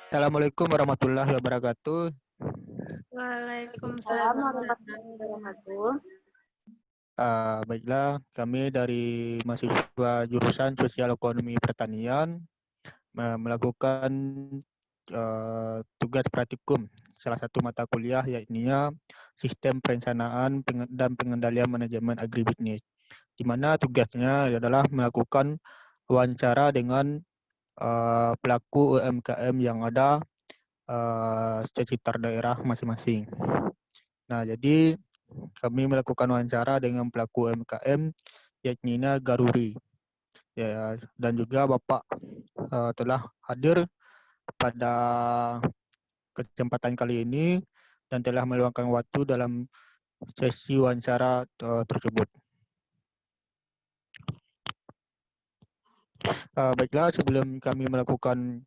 Assalamualaikum warahmatullahi wabarakatuh. Waalaikumsalam warahmatullahi wabarakatuh. Baiklah, kami dari mahasiswa jurusan Sosial Ekonomi Pertanian melakukan tugas praktikum salah satu mata kuliah yakni Sistem Perencanaan dan Pengendalian Manajemen Agribisnis, di mana tugasnya adalah melakukan wawancara dengan pelaku UMKM yang ada sekitar daerah masing-masing. Nah, jadi kami melakukan wawancara dengan pelaku UMKM yakni Garuri. Ya, dan juga Bapak telah hadir pada kesempatan kali ini dan telah meluangkan waktu dalam sesi wawancara tersebut. Baiklah, sebelum kami melakukan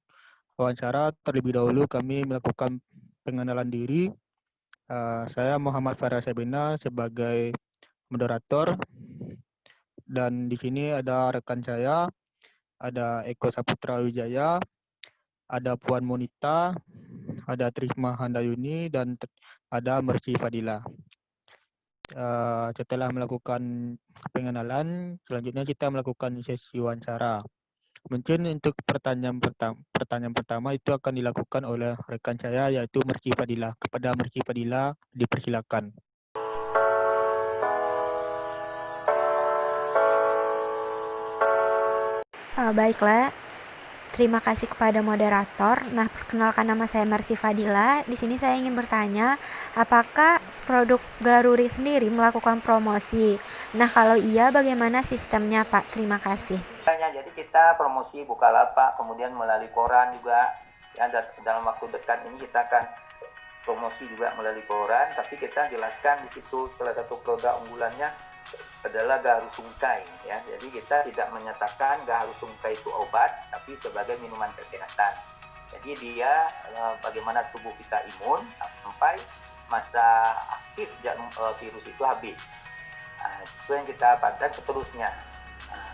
wawancara, terlebih dahulu kami melakukan pengenalan diri. Saya Muhammad Farah Sabina sebagai moderator, dan di sini ada rekan saya, ada Eko Saputra Wijaya, ada Puan Monita, ada Trisma Handayuni, dan ada Mercy Fadila. Setelah melakukan pengenalan, selanjutnya kita melakukan sesi wawancara. Mungkin untuk pertanyaan pertama itu akan dilakukan oleh rekan saya, yaitu Mercy Fadila. Kepada Mercy Fadila, dipersilakan. Baiklah, terima kasih kepada moderator. Nah, perkenalkan, nama saya Mercy Fadila. Di sini saya ingin bertanya, apakah produk Garuri sendiri melakukan promosi? Nah, kalau iya, bagaimana sistemnya, Pak? Terima kasih. Jadi kita promosi Bukalapak, kemudian melalui koran juga. Ya, dalam waktu dekat ini kita akan promosi juga melalui koran, tapi kita jelaskan di situ salah satu produk unggulannya adalah gaharu sungkai, ya. Jadi kita tidak menyatakan gaharu sungkai itu obat, tapi sebagai minuman kesehatan. Jadi dia bagaimana tubuh kita imun sampai masa aktif virus itu habis. Itu yang kita pandang seterusnya.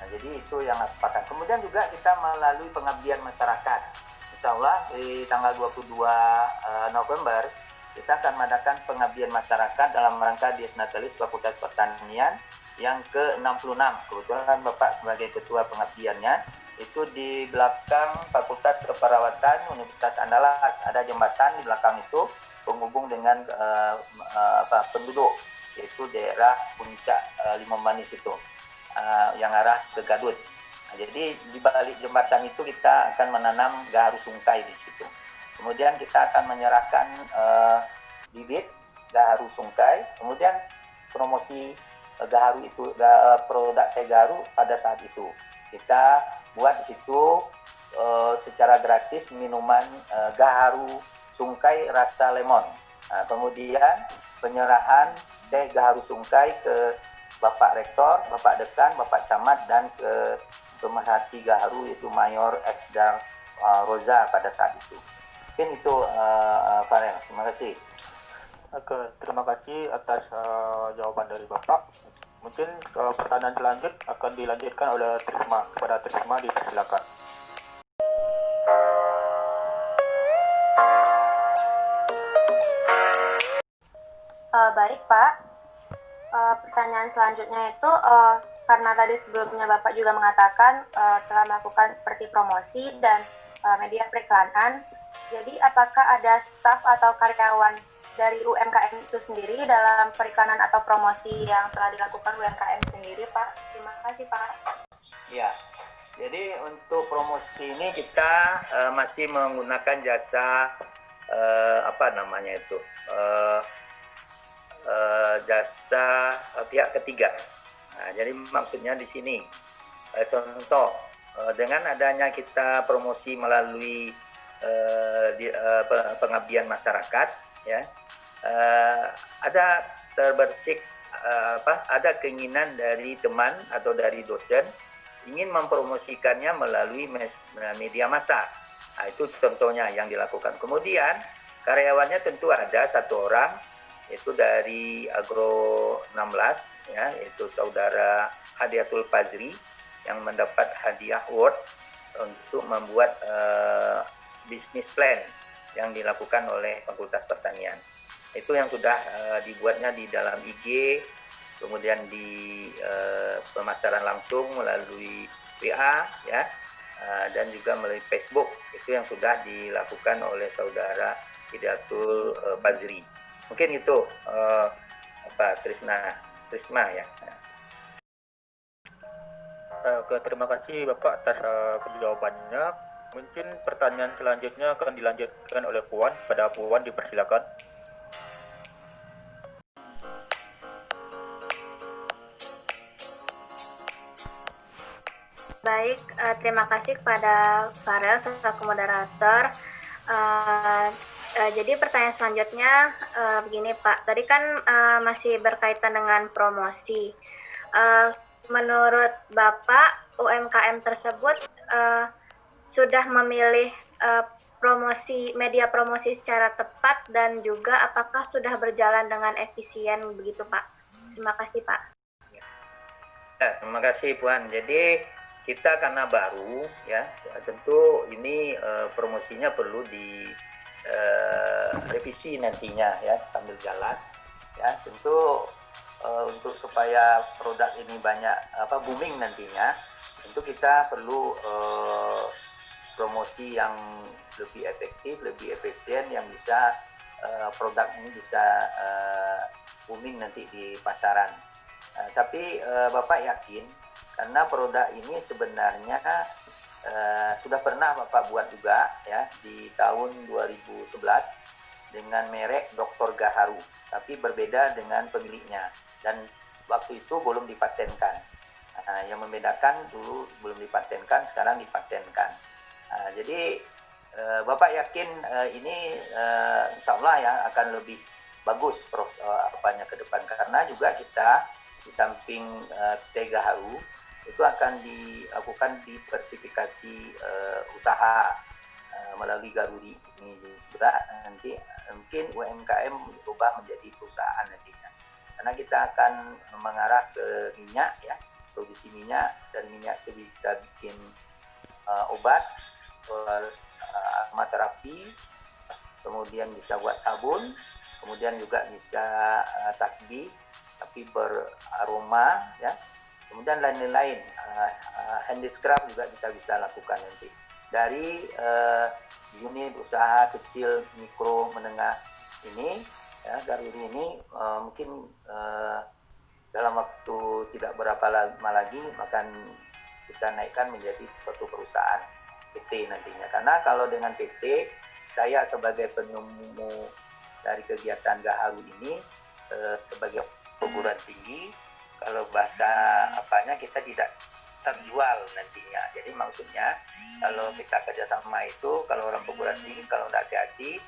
Jadi itu yang pakat. Kemudian juga kita melalui pengabdian masyarakat. Insya Allah di tanggal 22 November kita akan mengadakan pengabdian masyarakat dalam rangka Dies Natalis Fakultas Pertanian yang ke-66. Kebetulan Bapak sebagai ketua pengabdiannya. Itu di belakang Fakultas Keperawatan Universitas Andalas. Ada jembatan di belakang itu penghubung dengan penduduk, yaitu daerah puncak Limau Manis itu. Yang arah ke Gadut. Nah, jadi di balik jembatan itu kita akan menanam gaharu sungkai di situ. Kemudian kita akan menyerahkan bibit gaharu sungkai. Kemudian promosi gaharu itu, produk teh gaharu pada saat itu kita buat di situ secara gratis minuman gaharu sungkai rasa lemon. Nah, kemudian penyerahan teh gaharu sungkai ke Bapak Rektor, Bapak Dekan, Bapak Camat, dan ke pemerhati gaharu yaitu Mayor Ekdar Roza pada saat itu. Mungkin itu Farel. Terima kasih. Oke, terima kasih atas jawaban dari Bapak. Mungkin pertanyaan selanjut akan dilanjutkan oleh Trisma. Kepada Trisma, dipersilakan. Baik, Pak. Pertanyaan selanjutnya itu karena tadi sebelumnya Bapak juga mengatakan telah melakukan seperti promosi dan media periklanan. Jadi apakah ada staf atau karyawan dari UMKM itu sendiri dalam periklanan atau promosi yang telah dilakukan UMKM sendiri, Pak? Terima kasih, Pak. Ya, jadi untuk promosi ini kita masih menggunakan jasa jasa pihak ketiga. Nah, jadi maksudnya di sini contoh dengan adanya kita promosi melalui pengabdian masyarakat, ya, ada terbersih ada keinginan dari teman atau dari dosen ingin mempromosikannya melalui media massa. Nah, itu contohnya yang dilakukan. Kemudian karyawannya tentu ada satu orang, yaitu dari Agro 16, ya, yaitu saudara Hadiatul Fazri yang mendapat hadiah award untuk membuat bisnis plan yang dilakukan oleh Fakultas Pertanian. Itu yang sudah dibuatnya di dalam IG, kemudian di pemasaran langsung melalui WA ya, dan juga melalui Facebook. Itu yang sudah dilakukan oleh saudara Hidayatul Fazri. Mungkin itu Trisma ya. Terima kasih Bapak atas jawabannya. Mungkin pertanyaan selanjutnya akan dilanjutkan oleh Puan. Pada Puan dipersilakan. Baik, terima kasih kepada Farel selaku moderator. Jadi pertanyaan selanjutnya begini Pak, tadi kan masih berkaitan dengan promosi. Menurut Bapak, UMKM tersebut sudah memilih media promosi secara tepat dan juga apakah sudah berjalan dengan efisien begitu Pak? Terima kasih Pak. Terima kasih Puan. Jadi kita karena baru ya, tentu ini promosinya perlu di revisi nantinya ya sambil jalan ya. Tentu untuk supaya produk ini banyak booming nantinya, tentu kita perlu promosi yang lebih efektif, lebih efisien, yang bisa produk ini bisa booming nanti di pasaran. Tapi Bapak yakin karena produk ini sebenarnya sudah pernah Bapak buat juga ya di tahun 2011 dengan merek Dr. Gaharu, tapi berbeda dengan pemiliknya dan waktu itu belum dipatenkan. Yang membedakan dulu belum dipatenkan, sekarang dipatenkan. Jadi Bapak yakin ini insya Allah ya akan lebih bagus ke depan, karena juga kita di samping Teh Gaharu itu akan dilakukan diversifikasi usaha melalui Garuri ini juga, nanti mungkin UMKM berubah menjadi perusahaan nantinya, karena kita akan mengarah ke minyak ya, produksi minyak, dari minyak itu bisa bikin obat, aromaterapi, kemudian bisa buat sabun, kemudian juga bisa tasbih tapi beraroma ya, kemudian lain-lain, handicraft juga kita bisa lakukan nanti dari unit usaha kecil, mikro, menengah ini ya. Garuri ini mungkin dalam waktu tidak berapa lama lagi akan kita naikkan menjadi suatu perusahaan PT nantinya, karena kalau dengan PT saya sebagai penemu dari kegiatan Gaharu ini sebagai perguruan tinggi, kalau bahasa apanya kita tidak terjual nantinya. Jadi maksudnya kalau kita kerjasama itu, kalau orang perguruan tinggi kalau tidak hati-hati,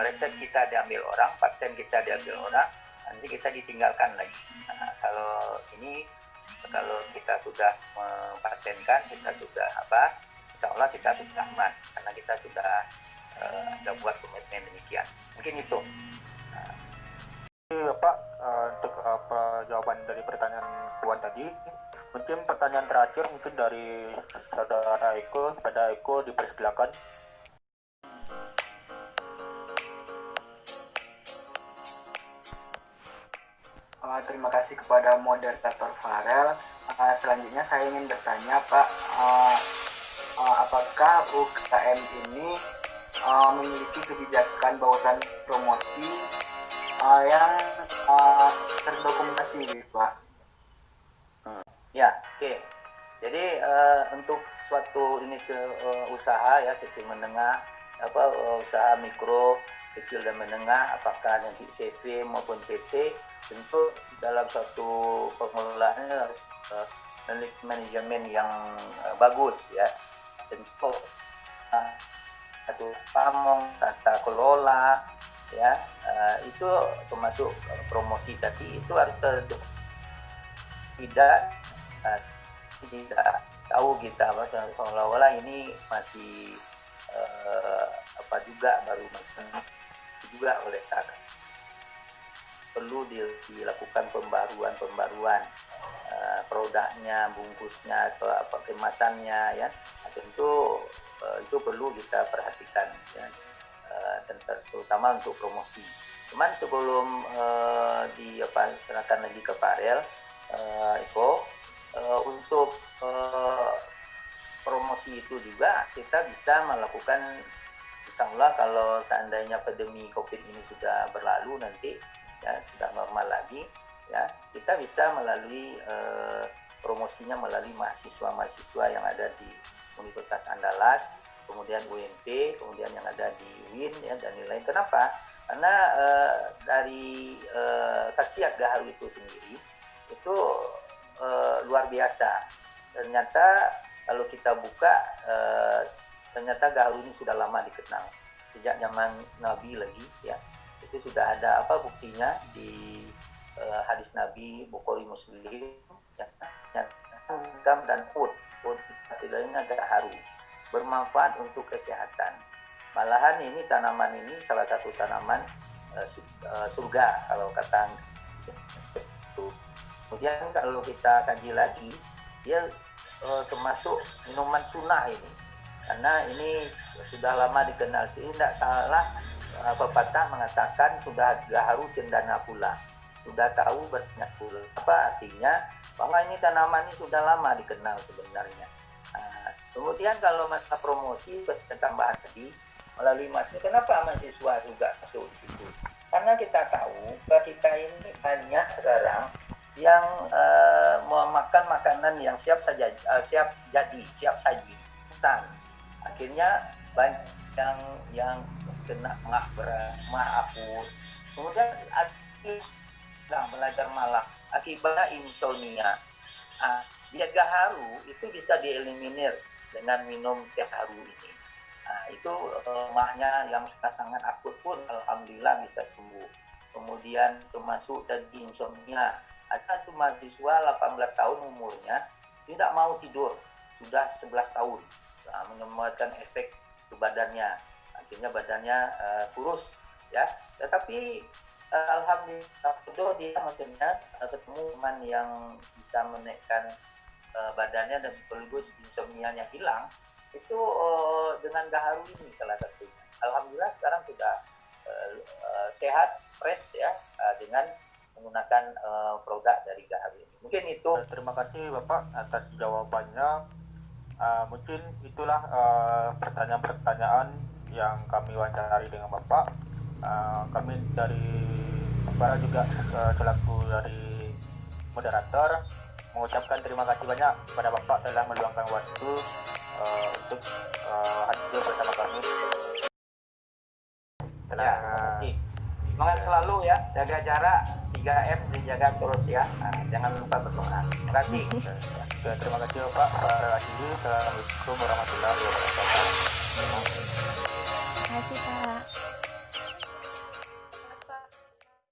riset kita diambil orang, paten kita diambil orang, nanti kita ditinggalkan lagi. Kalau ini, kalau kita sudah mempatenkan, kita sudah insya Allah kita sudah aman, karena kita sudah ada buat komitmen demikian. Mungkin itu. Bapak, untuk jawaban dari pertanyaan Puan tadi, mungkin pertanyaan terakhir mungkin dari saudara Eko. Pada Eko dipersilakan. Terima kasih kepada moderator Farel. Selanjutnya saya ingin bertanya Pak, apakah UKM ini memiliki kebijakan bautan promosi yang terdokumentasi Pak? Ya, oke. Jadi untuk suatu ini usaha ya kecil menengah, usaha mikro, kecil dan menengah, apakah nanti CV maupun PT, tentu dalam suatu pengelolaannya harus manajemen yang bagus ya. Tentu satu pamong, tata kelola ya, itu termasuk promosi tadi itu harus tidak tahu kita seolah-olah ini masih juga baru masuk juga oleh kakak. Perlu dilakukan pembaruan produknya, bungkusnya atau kemasannya ya. Tentu itu perlu kita perhatikan ya. dan terutama untuk promosi. Cuman sebelum serahkan lagi ke Farel, Eko, untuk promosi itu juga kita bisa melakukan, insya Allah kalau seandainya pandemi COVID ini sudah berlalu nanti, ya sudah normal lagi, ya kita bisa melalui promosinya melalui mahasiswa-mahasiswa yang ada di Universitas Andalas, kemudian UMP, kemudian yang ada di UIN, ya, dan lain-lain. Kenapa? Karena dari khasiat Gaharu itu sendiri itu luar biasa. Ternyata kalau kita buka, ternyata Gaharu ini sudah lama dikenal sejak zaman Nabi lagi, ya. Itu sudah ada buktinya di hadis Nabi, Bukhari, Muslim, ya, gam dan ud istilahnya Gaharu, bermanfaat untuk kesehatan. Malahan ini tanaman ini salah satu tanaman surga kalau kata itu. Kemudian kalau kita kaji lagi, dia termasuk minuman sunnah ini, karena ini sudah lama dikenal. Sih tidak salah pepatah mengatakan sudah Gaharu cendana pula, sudah tahu bertanya pula. Apa artinya? Bahwa ini tanaman ini sudah lama dikenal sebenarnya. Kemudian kalau masa promosi tambahan tadi melalui kenapa mahasiswa juga masuk di situ? Karena kita tahu kita ini banyak sekarang yang memakan makanan yang siap saji, hutan. Akhirnya banyak yang kena mah akut. Kemudian belajar malah akibatnya insomnia. Diet Gaharu itu bisa dieliminir dengan minum teh haru ini. Itu mahnya yang sangat akut pun alhamdulillah bisa sembuh. Kemudian termasuk tadi insomnia. Ada tuh mahasiswa 18 tahun umurnya tidak mau tidur, sudah 11 tahun. Menyebabkan efek ke badannya. Akhirnya badannya kurus, ya. Tetapi alhamdulillah dia maksudnya ketemu teman yang bisa menaikkan badannya dan sekaligus insomnia-nya hilang, itu dengan Gaharu ini salah satunya. Alhamdulillah sekarang sudah sehat, fresh, ya, dengan menggunakan produk dari Gaharu ini. Mungkin itu. Terima kasih Bapak atas jawabannya. Mungkin itulah pertanyaan-pertanyaan yang kami wawancari dengan Bapak. Kami dari Bapak juga selaku dari moderator mengucapkan terima kasih banyak kepada Bapak telah meluangkan waktu untuk hadir bersama kami. Semangat selalu ya, jaga jarak 3M dijaga terus ya. Jangan lupa berdoa. Terima kasih. Terima kasih Bapak. Assalamualaikum warahmatullahi wabarakatuh. Terima kasih Pak.